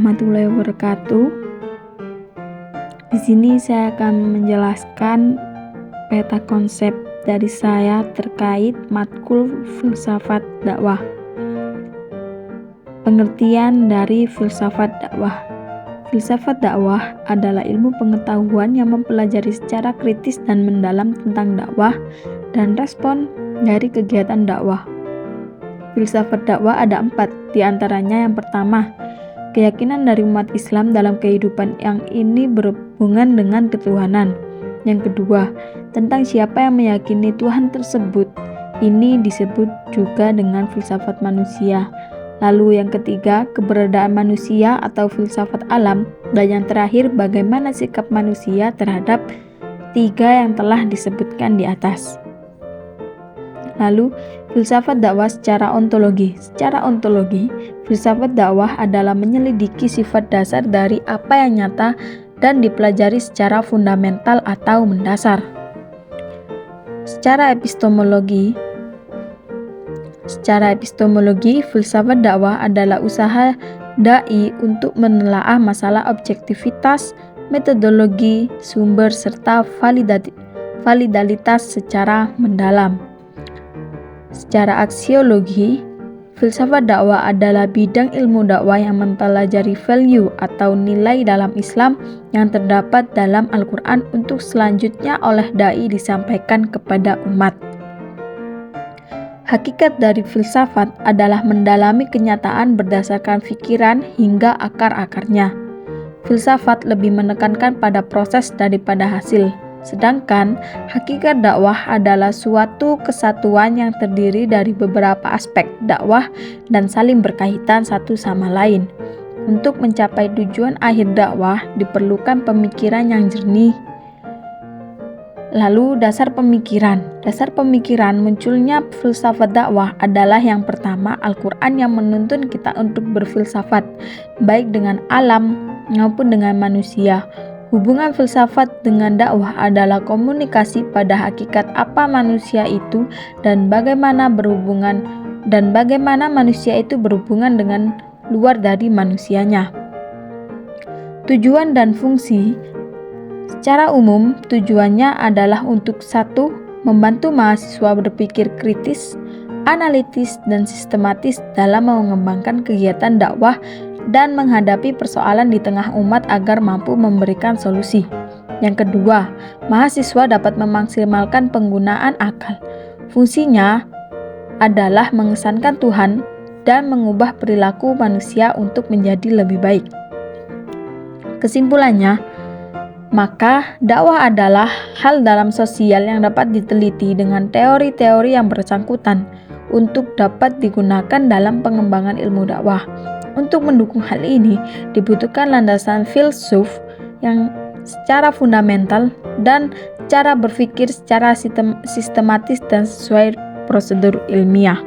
warahmatullahi wabarakatuh. Di sini saya akan menjelaskan peta konsep dari saya terkait matkul filsafat dakwah. Pengertian dari filsafat dakwah. Filsafat dakwah adalah ilmu pengetahuan yang mempelajari secara kritis dan mendalam tentang dakwah dan respon dari kegiatan dakwah. Filsafat dakwah ada 4, diantaranya yang pertama, keyakinan dari umat Islam dalam kehidupan yang ini berhubungan dengan ketuhanan. Yang kedua, tentang siapa yang meyakini Tuhan tersebut. Ini disebut juga dengan filsafat manusia. Lalu yang ketiga, keberadaan manusia atau filsafat alam. Dan yang terakhir, bagaimana sikap manusia terhadap 3 yang telah disebutkan di atas. Lalu, filsafat dakwah secara ontologi. Secara ontologi, filsafat dakwah adalah menyelidiki sifat dasar dari apa yang nyata dan dipelajari secara fundamental atau mendasar. Secara epistemologi, filsafat dakwah adalah usaha dai untuk menelaah masalah objektivitas, metodologi, sumber, serta validalitas secara mendalam. Secara aksiologi, filsafat dakwah adalah bidang ilmu dakwah yang mempelajari value atau nilai dalam Islam yang terdapat dalam Al-Quran untuk selanjutnya oleh dai disampaikan kepada umat. Hakikat dari filsafat adalah mendalami kenyataan berdasarkan pikiran hingga akar-akarnya. Filsafat lebih menekankan pada proses daripada hasil. Sedangkan hakikat dakwah adalah suatu kesatuan yang terdiri dari beberapa aspek dakwah dan saling berkaitan satu sama lain. Untuk mencapai tujuan akhir dakwah diperlukan pemikiran yang jernih. Lalu dasar pemikiran. Dasar pemikiran munculnya filsafat dakwah adalah yang pertama Al-Quran yang menuntun kita untuk berfilsafat, baik dengan alam maupun dengan manusia. Hubungan filsafat dengan dakwah adalah komunikasi pada hakikat apa manusia itu dan bagaimana manusia itu berhubungan dengan luar dari manusianya. Tujuan dan fungsi. Secara umum, tujuannya adalah untuk 1. Membantu mahasiswa berpikir kritis, analitis, dan sistematis dalam mengembangkan kegiatan dakwah dan menghadapi persoalan di tengah umat agar mampu memberikan solusi. Yang kedua, mahasiswa dapat memaksimalkan penggunaan akal. Fungsinya adalah mengesankan Tuhan dan mengubah perilaku manusia untuk menjadi lebih baik. Kesimpulannya, maka dakwah adalah hal dalam sosial yang dapat diteliti dengan teori-teori yang bersangkutan untuk dapat digunakan dalam pengembangan ilmu dakwah. Untuk mendukung hal ini, dibutuhkan landasan filsuf yang secara fundamental dan cara berpikir secara sistematis dan sesuai prosedur ilmiah.